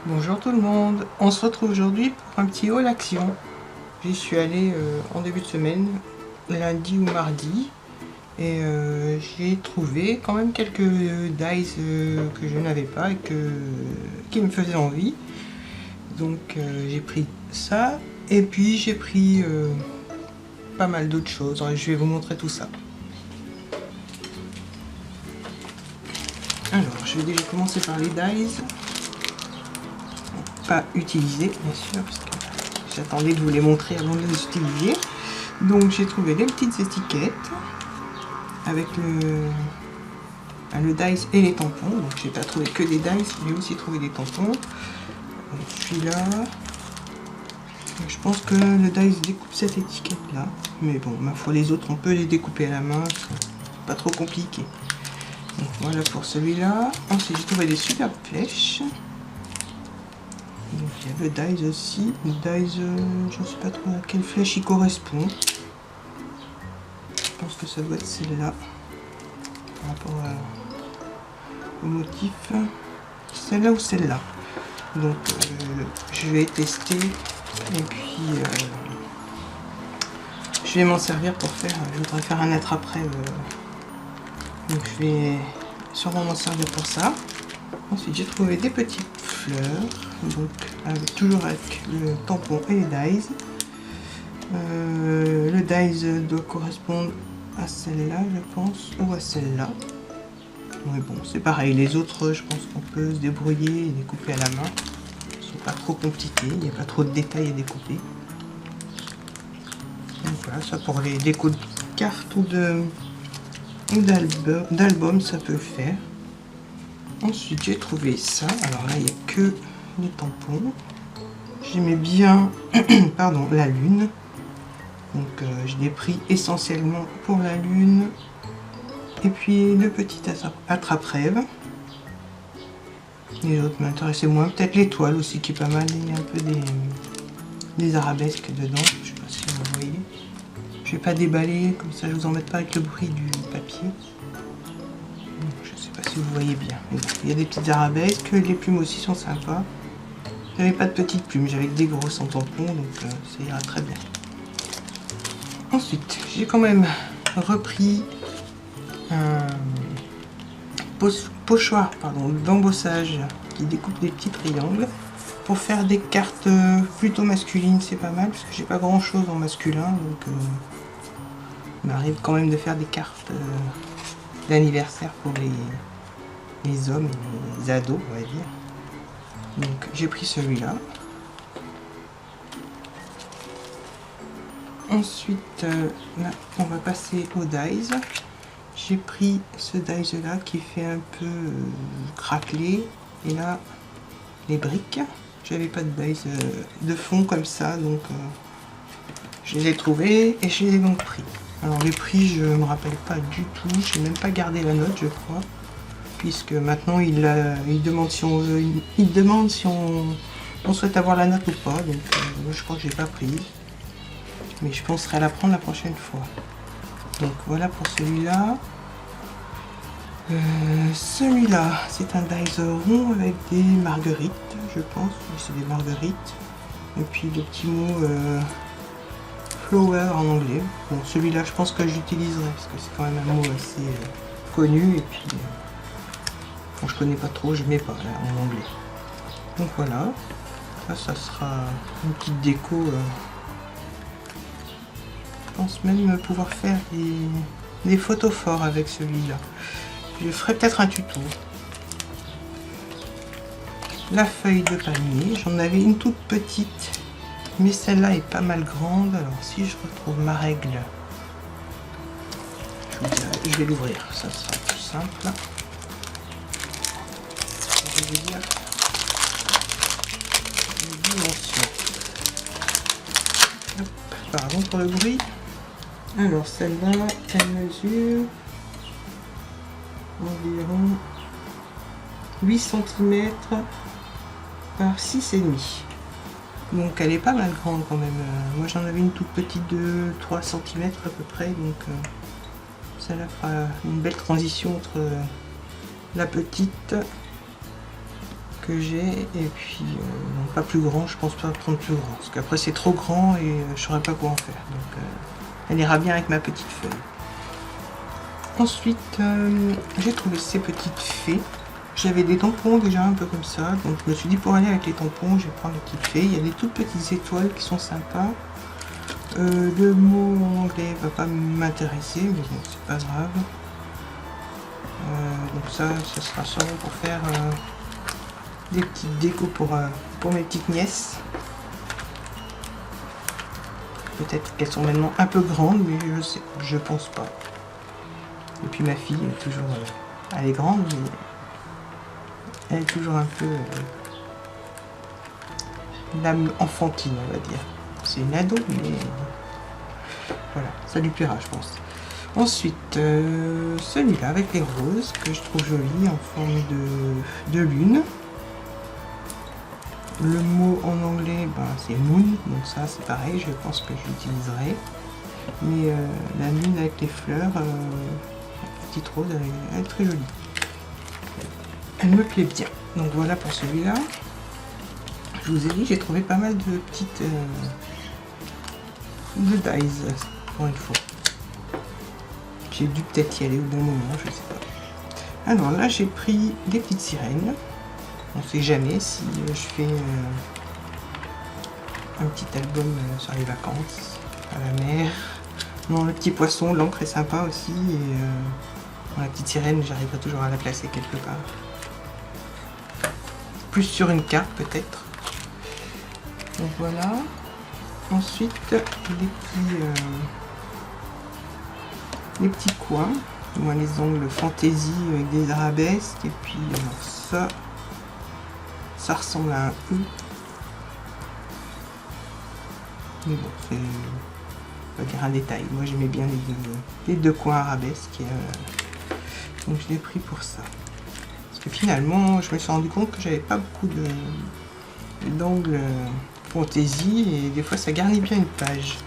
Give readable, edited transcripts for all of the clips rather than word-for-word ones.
Bonjour tout le monde, on se retrouve aujourd'hui pour un petit haul action. J'y suis allée en début de semaine, lundi ou mardi, et j'ai trouvé quand même quelques dies que je n'avais pas et qui me faisaient envie. Donc j'ai pris ça, et puis j'ai pris pas mal d'autres choses. Je vais vous montrer tout ça. Alors je vais déjà commencer par les dies. Pas utilisés bien sûr, parce que j'attendais de vous les montrer avant de les utiliser. Donc j'ai trouvé des petites étiquettes avec le dice et les tampons. Donc j'ai pas trouvé que des dice, j'ai aussi trouvé des tampons. Celui-là, je pense que le dice découpe cette étiquette là, mais bon, ma foi, les autres on peut les découper à la main, c'est pas trop compliqué. Donc voilà pour celui-là. Ensuite j'ai trouvé des superbes flèches. Donc il y a le dies aussi, le dies, je ne sais pas trop à quelle flèche il correspond. Je pense que ça doit être celle-là, par rapport au motif, celle-là ou celle-là. Donc je vais tester et puis je vais m'en servir pour faire, je voudrais faire un attrape-rêve, donc je vais sûrement m'en servir pour ça. Ensuite j'ai trouvé des petites fleurs, donc toujours avec le tampon et les dies. Le dies doit correspondre à celle-là je pense, ou à celle-là. Mais bon c'est pareil, les autres je pense qu'on peut se débrouiller et découper à la main. Ils sont pas trop compliqués, il n'y a pas trop de détails à découper. Donc voilà, ça pour les décos de cartes ou d'album ça peut le faire. Ensuite j'ai trouvé ça, alors là il n'y a que les tampons. J'aimais bien pardon, la lune, donc je l'ai pris essentiellement pour la lune. Et puis le petit attrape-rêve. Les autres m'intéressaient moins, peut-être l'étoile aussi qui est pas mal, il y a un peu des arabesques dedans, je sais pas si vous voyez. Je vais pas déballer, comme ça je vous embête pas avec le bruit du papier. Je sais pas si vous voyez bien. Bon, il y a des petites arabesques, les plumes aussi sont sympas. J'avais pas de petites plumes, j'avais que des grosses en tampon, donc ça ira très bien. Ensuite, j'ai quand même repris un pochoir d'embossage qui découpe des petits triangles pour faire des cartes plutôt masculines. C'est pas mal parce que j'ai pas grand chose en masculin, donc il m'arrive quand même de faire des cartes d'anniversaire pour les hommes et les ados, on va dire. Donc j'ai pris celui-là. Ensuite là on va passer au dies. J'ai pris ce dies là qui fait un peu craquelé, et là les briques. J'avais pas de dies de fond comme ça, donc je les ai trouvés et je les ai donc pris. Alors les prix je me rappelle pas du tout, j'ai même pas gardé la note je crois, puisque maintenant il demande si on veut, il demande si on souhaite avoir la note ou pas, donc je crois que j'ai pas prise, mais je penserai à la prendre la prochaine fois. Donc voilà pour celui-là. Celui-là c'est un dies rond avec des marguerites, je pense, oui, c'est des marguerites, et puis le petit mot flower en anglais. Bon, celui-là je pense que j'utiliserai parce que c'est quand même un mot assez connu, et puis bon, je connais pas trop, je mets pas là, en anglais. Donc voilà, ça sera une petite déco. Je pense même pouvoir faire des photos forts avec celui-là. Je ferai peut-être un tuto. La feuille de palmier, j'en avais une toute petite, mais celle-là est pas mal grande. Alors si je retrouve ma règle, je vais l'ouvrir, ça sera plus simple. Je vais vous dire les dimensions. Hop, pardon pour le bruit. Alors celle-là, elle mesure environ 8 cm par 6,5. Donc elle est pas mal grande quand même. Moi j'en avais une toute petite de 3 cm à peu près, donc ça la fera une belle transition entre la petite que j'ai, et puis non, pas plus grand, je pense pas prendre plus grand, parce qu'après c'est trop grand et je saurais pas quoi en faire, donc elle ira bien avec ma petite feuille. Ensuite, j'ai trouvé ces petites fées. J'avais des tampons déjà un peu comme ça, donc je me suis dit pour aller avec les tampons, je vais prendre les petites fées. Il y a des toutes petites étoiles qui sont sympas. Le mot en anglais va pas m'intéresser, mais bon, c'est pas grave. Donc ça, ce sera sûrement pour faire des petites décos pour mes petites nièces. Peut-être qu'elles sont maintenant un peu grandes, mais je pense pas. Et puis ma fille est toujours, elle est grande, mais elle est toujours un peu l'âme enfantine, on va dire. C'est une ado, mais voilà, ça lui plaira, je pense. Ensuite, celui-là avec les roses, que je trouve joli, en forme de lune. Le mot en anglais, ben, c'est moon, donc ça c'est pareil, je pense que je l'utiliserai. Mais la lune avec les fleurs, petite rose, elle est très jolie. Elle me plaît bien. Donc voilà pour celui-là. Je vous ai dit, j'ai trouvé pas mal de petites de dies pour une fois. J'ai dû peut-être y aller au bon moment, je sais pas. Alors là, j'ai pris des petites sirènes. On sait jamais si je fais un petit album sur les vacances, à la mer. Non, le petit poisson, l'encre est sympa aussi. Et la petite sirène, j'arriverai toujours à la placer quelque part. Plus sur une carte peut-être. Donc voilà. Ensuite, les petits coins. Moi, les ongles fantaisie avec des arabesques. Et puis ça ressemble à un E. Mais bon, c'est, on va dire, un détail. Moi, j'aimais bien les deux coins arabesques. Donc, je l'ai pris pour ça. Parce que finalement, je me suis rendu compte que j'avais pas beaucoup d'angles fantaisie. Et des fois, ça garnit bien une page.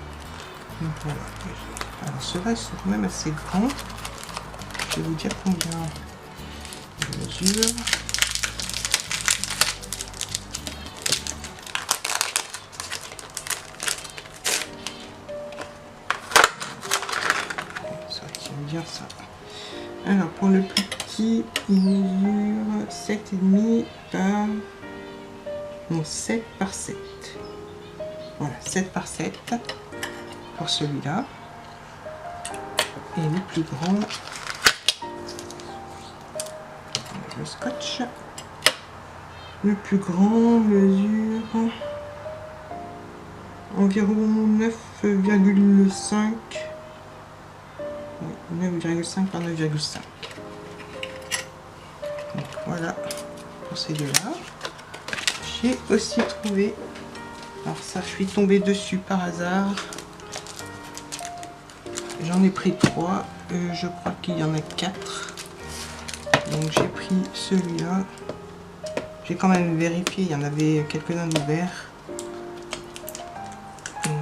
Donc, voilà. Alors, ceux-là, ils sont quand même assez grands. Je vais vous dire combien je mesure. Ça tient bien ça. Alors pour le plus petit, il mesure 7,5 par... Non, 7 par 7. Voilà, 7 par 7 pour celui-là. Et le plus grand, le scotch. Le plus grand mesure environ 9,5. 9,5 par 9,5. Donc voilà pour ces deux-là. J'ai aussi trouvé, alors ça je suis tombée dessus par hasard. J'en ai pris 3, je crois qu'il y en a 4. Donc j'ai pris celui-là. J'ai quand même vérifié, il y en avait quelques-uns ouverts.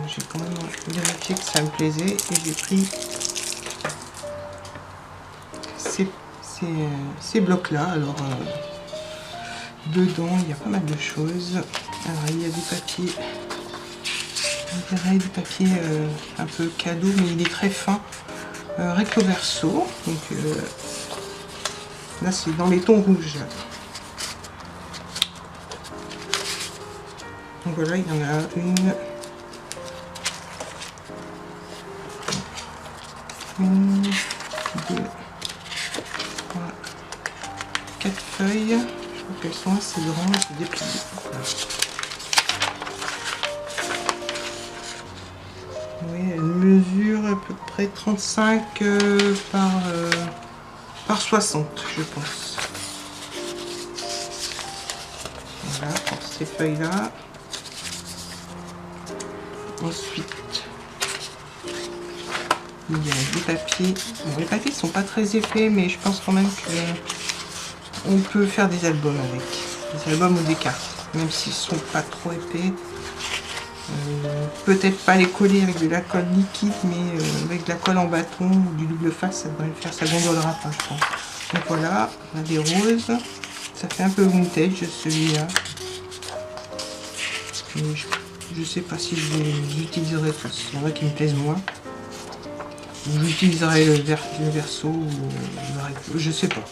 J'ai quand même vérifié que ça me plaisait et j'ai pris ces blocs-là. Alors dedans, il y a pas mal de choses. Alors il y a des papiers, on dirait des papiers un peu cadeau, mais il est très fin. Recto verso. Donc là c'est dans les tons rouges. Donc voilà, il y en a une, 2, 3, 4 feuilles. Je trouve qu'elles sont assez grandes, je déplie. Voilà. Oui, elle mesure à peu près 35 par 60, je pense. Voilà pour ces feuilles-là. Ensuite, il y a des papiers. Bon, les papiers ne sont pas très épais, mais je pense quand même qu'on peut faire des albums avec. Des albums ou des cartes, même s'ils ne sont pas trop épais. Peut-être pas les coller avec de la colle liquide, mais avec de la colle en bâton ou du double face, ça devrait le faire, ça gondolera pas, je pense. Donc voilà, on a des roses. Ça fait un peu vintage celui-là. Je sais pas si j'utiliserai, il y en a qui me plaisent moins. J'utiliserai le verso ou le recto, je sais pas.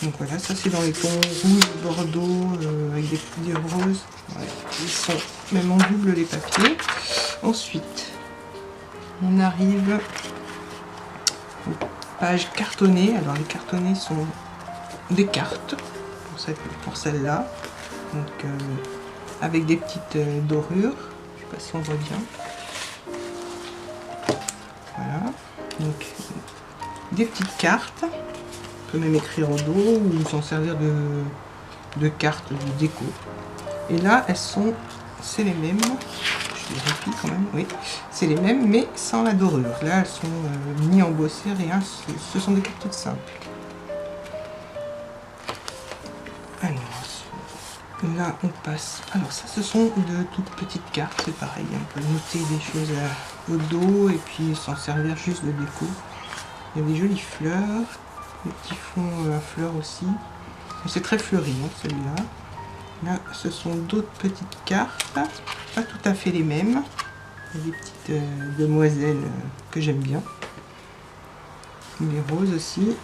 Donc voilà, ça c'est dans les tons rouge, bordeaux, avec des petits roses. Ouais, ils sont même en double les papiers. Ensuite, on arrive aux pages cartonnées. Alors les cartonnés sont des cartes pour celle-là. Donc avec des petites dorures. Je sais pas si on voit bien. Voilà. Donc des petites cartes. On peut même écrire au dos ou s'en servir de cartes de déco. Et là, c'est les mêmes. Je vérifie quand même, oui. C'est les mêmes, mais sans la dorure. Là, elles sont ni embossées, rien. Ce sont des cartes toutes simples. Alors, là, on passe. Alors, ça, ce sont de toutes petites cartes. C'est pareil. On peut noter des choses au dos et puis s'en servir juste de déco. Il y a des jolies fleurs. Des petits fonds à fleurs aussi. C'est très fleuri, hein, celui-là. Là, ce sont d'autres petites cartes. Pas tout à fait les mêmes. Il y a des petites demoiselles que j'aime bien. Les roses aussi.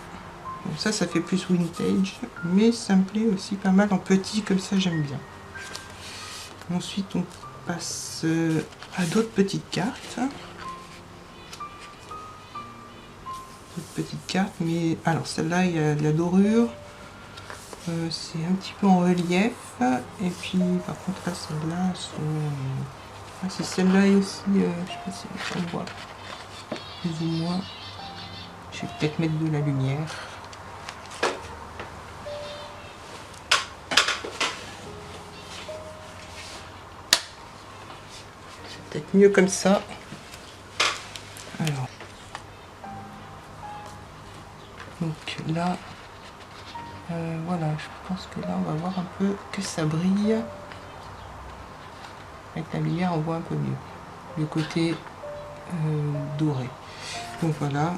Donc ça fait plus vintage. Mais ça me plaît aussi pas mal en petit, comme ça j'aime bien. Ensuite, on passe à d'autres petites cartes. Petite carte, mais alors celle-là il y a de la dorure, c'est un petit peu en relief, et puis par contre là celle-là si celle-là est aussi, je sais pas si on voit plus ou moins, je vais peut-être mettre de la lumière. C'est peut-être mieux comme ça. Alors donc là, voilà, je pense que là on va voir un peu que ça brille. Avec la lumière on voit un peu mieux le côté doré. Donc voilà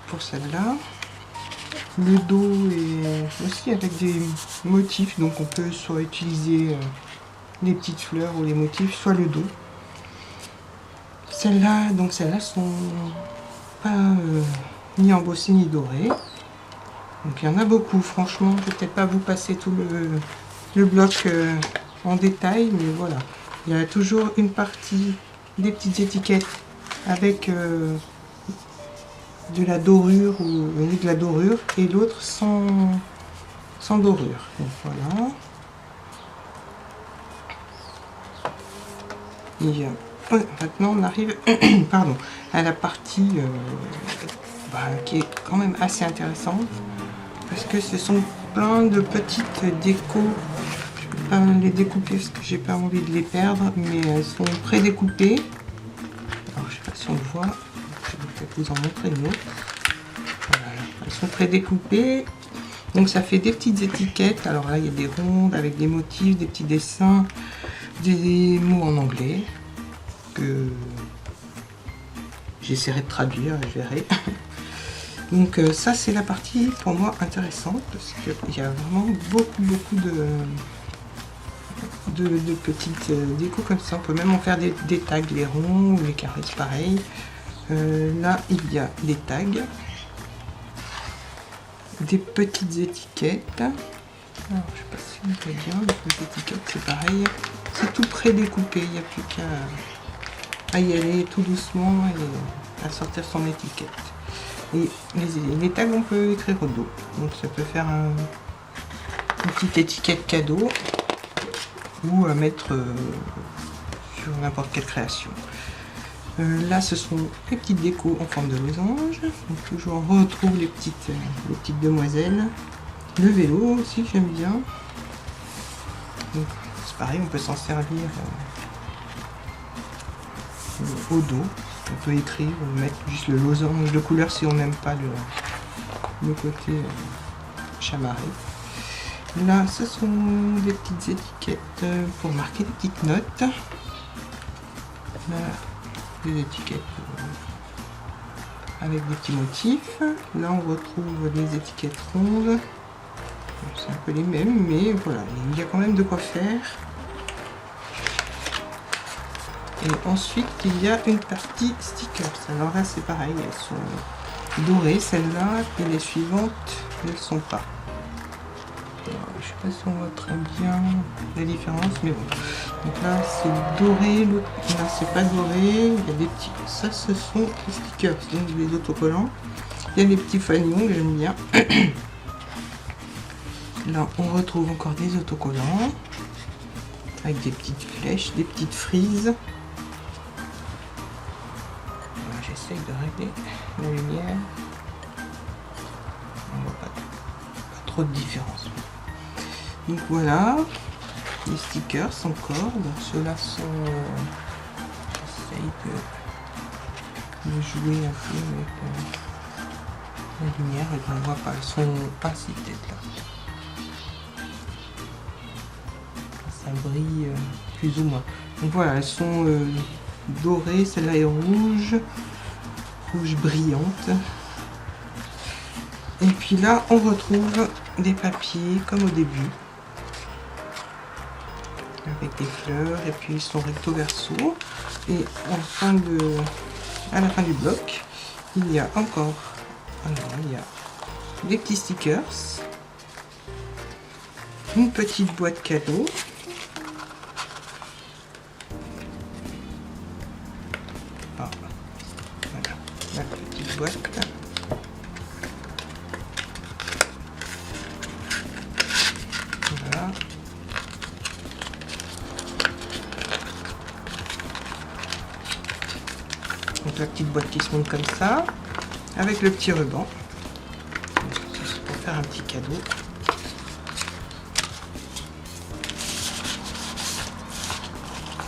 pour celle-là. Le dos est aussi avec des motifs, donc on peut soit utiliser les petites fleurs ou les motifs, soit le dos. Celles-là, donc celles-là sont pas ni embossé ni doré. Donc il y en a beaucoup, franchement. Je vais peut-être pas vous passer tout le bloc en détail, mais voilà. Il y a toujours une partie des petites étiquettes avec de la dorure ou de la dorure et l'autre sans dorure. Donc voilà. Et maintenant on arrive pardon, à la partie qui est quand même assez intéressante parce que ce sont plein de petites décos. Je peux pas les découper parce que j'ai pas envie de les perdre, mais elles sont pré-découpées. Alors je sais pas si on le voit, je vais peut-être vous en montrer une autre. Voilà. Elles sont pré-découpées, donc ça fait des petites étiquettes. Alors là il y a des rondes avec des motifs, des petits dessins, des mots en anglais que j'essaierai de traduire, je verrai. Donc ça c'est la partie pour moi intéressante parce qu'il y a vraiment beaucoup de petites décos comme ça. On peut même en faire des tags, les ronds ou les carrés, pareil. Là il y a des tags, des petites étiquettes. Alors je sais pas si on peut bien, les petites étiquettes c'est pareil. C'est tout pré-découpé, il n'y a plus qu'à y aller tout doucement et à sortir son étiquette. Et les tags, on peut écrire au dos. Donc ça peut faire une petite étiquette cadeau ou à mettre sur n'importe quelle création. Là, ce sont les petites décos en forme de losange. Donc toujours on retrouve les petites demoiselles. Le vélo aussi, j'aime bien. C'est pareil, on peut s'en servir au dos. On peut écrire ou mettre juste le losange de couleur si on n'aime pas le côté chamarré. Là, ce sont des petites étiquettes pour marquer des petites notes. Là, des étiquettes avec des petits motifs. Là, on retrouve les étiquettes rondes C'est un peu les mêmes, mais voilà, il y a quand même de quoi faire. Et ensuite, il y a une partie stickers. Alors là, c'est pareil, elles sont dorées, celles-là, et les suivantes ne le sont pas. Alors, je sais pas si on voit très bien la différence, mais bon. Donc là, c'est doré, l'autre, là, c'est pas doré. Il y a des petits... Ça, ce sont les stickers, donc les autocollants. Il y a des petits fanions que j'aime bien. Là, on retrouve encore des autocollants avec des petites flèches, des petites frises. J'essaye de régler la lumière. On voit pas trop de différence. Donc voilà, les stickers encore. Donc ceux-là sont... J'essaye de jouer un peu avec la lumière. Et on ne voit pas, elles sont pas si peut-être là. Ça brille plus ou moins. Donc voilà, elles sont dorées. Celle-là est rouge brillante. Et puis là, on retrouve des papiers comme au début, avec des fleurs, et puis ils sont recto verso. Et à la fin du bloc, il y a encore, il y a des petits stickers, une petite boîte cadeau. La petite boîte. Voilà. Donc la petite boîte qui se monte comme ça, avec le petit ruban. C'est pour faire un petit cadeau.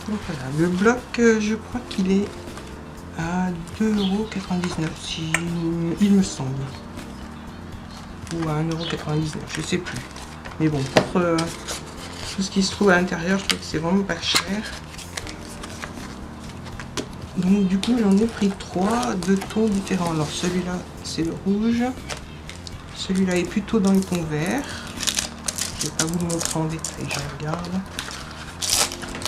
Donc voilà, le bloc, je crois qu'il est à 2,99 €, si il me semble. Ou à 1,99 €, je sais plus. Mais bon, pour tout ce qui se trouve à l'intérieur, je trouve que c'est vraiment pas cher. Donc du coup, j'en ai pris 3 de tons différents. Alors celui-là, c'est le rouge. Celui-là est plutôt dans les tons verts. Je vais pas vous le montrer en détail, je regarde.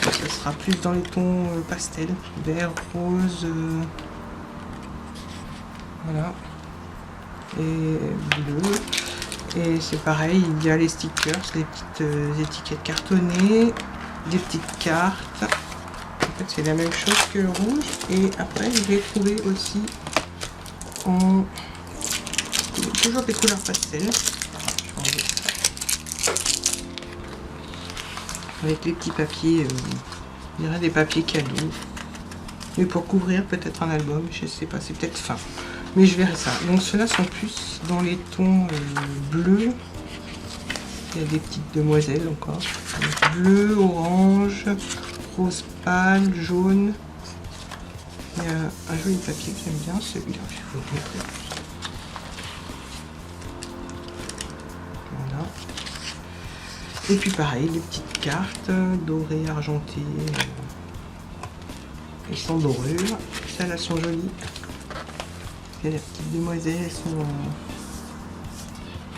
Ce sera plus dans les tons pastel, vert, rose, voilà, et bleu. Et c'est pareil, il y a les stickers, les petites étiquettes cartonnées, des petites cartes. En fait, c'est la même chose que le rouge. Et après, je l'ai trouvé aussi en toujours des couleurs pastel. Avec les petits papiers, je dirais des papiers cadeaux. Mais pour couvrir peut-être un album, je sais pas, c'est peut-être fin. Mais je verrai ça. Donc ceux-là sont plus dans les tons bleus. Il y a des petites demoiselles encore. Donc, bleu, orange, rose pâle, jaune. Il y a un joli papier que j'aime bien, celui-là. Je vais vous le montrer. Voilà. Et puis pareil, les petites cartes dorées, argentées, et sans dorure. Celles-là sont jolies. Il y a les petites demoiselles,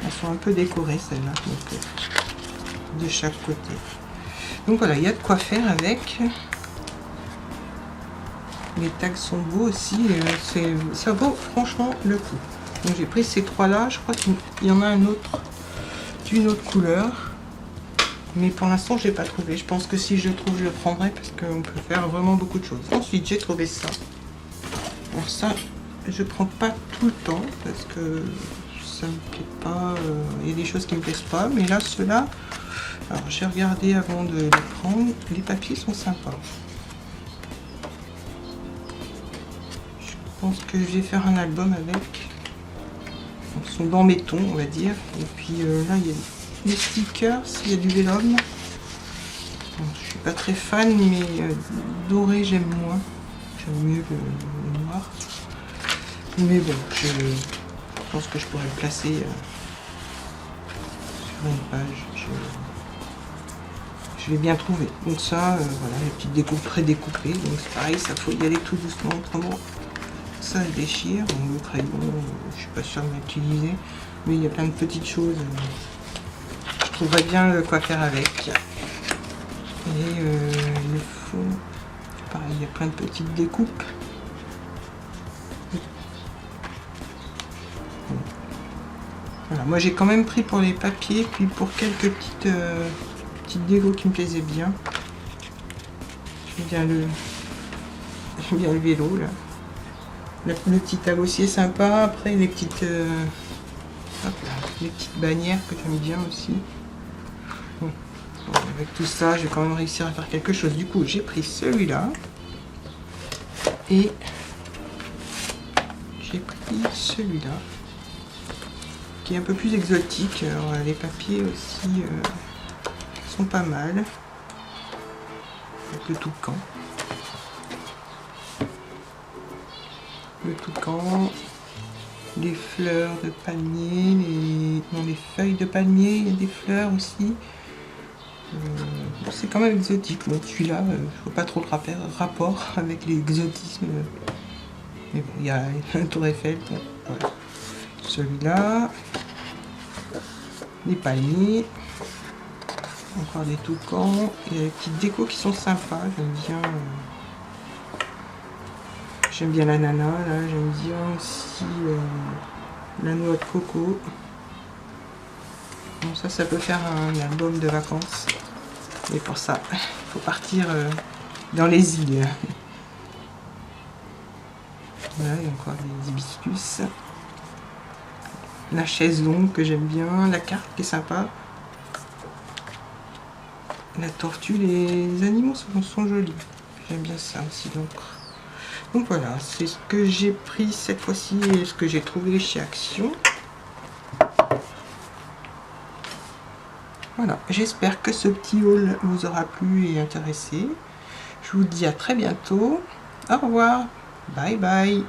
elles sont un peu décorées celles-là, de chaque côté. Donc voilà, il y a de quoi faire avec. Les tags sont beaux aussi, ça vaut franchement le coup. Donc j'ai pris ces 3-là, je crois qu'il y en a un autre d'une autre couleur. Mais pour l'instant, je n'ai pas trouvé. Je pense que si je le trouve, je le prendrai parce qu'on peut faire vraiment beaucoup de choses. Ensuite, j'ai trouvé ça. Alors ça, je prends pas tout le temps parce que ça me plaît pas. Il y a des choses qui me plaisent pas. Mais là, ceux-là, alors j'ai regardé avant de les prendre. Les papiers sont sympas. Je pense que je vais faire un album avec. Ils sont dans mes tons, on va dire. Et puis là, il y a des stickers, il y a du vélum. Bon, je suis pas très fan, mais doré j'aime moins. J'aime mieux le noir. Mais bon, je pense que je pourrais le placer sur une page. Je vais bien trouver. Donc ça, voilà, les petites découpes prédécoupées. Donc c'est pareil, ça faut y aller tout doucement, autrement ça se déchire. Bon, le crayon, je suis pas sûre de l'utiliser, mais il y a plein de petites choses trouverai bien quoi faire avec. Et il faut, pareil, il y a plein de petites découpes. Voilà, moi j'ai quand même pris pour les papiers, puis pour quelques petites déco qui me plaisaient bien. J'aime bien le vélo là. Le petit tag aussi est sympa. Après les petites, hop là, les petites bannières que j'aime bien aussi. Bon, avec tout ça, je vais quand même réussir à faire quelque chose. Du coup, j'ai pris celui-là et j'ai pris celui-là qui est un peu plus exotique. Alors, les papiers aussi sont pas mal. Avec le toucan. Le toucan, les fleurs de palmier, les feuilles de palmier, il y a des fleurs aussi. C'est quand même exotique. Bon, celui-là, je vois pas trop le rapport avec l'exotisme. Mais bon, il y a un tour Eiffel. Bon, voilà. Celui-là, des palmiers, encore des toucans, et des petites décos qui sont sympas. J'aime bien l'ananas, là, j'aime bien aussi la noix de coco. Bon, ça peut faire un album de vacances. Et pour ça, il faut partir dans les îles. Voilà, il y a encore des hibiscus. La chaise longue que j'aime bien, la carte qui est sympa. La tortue, les animaux sont jolis. J'aime bien ça aussi. Donc voilà, c'est ce que j'ai pris cette fois-ci et ce que j'ai trouvé chez Action. Voilà, j'espère que ce petit haul vous aura plu et intéressé. Je vous dis à très bientôt. Au revoir. Bye bye.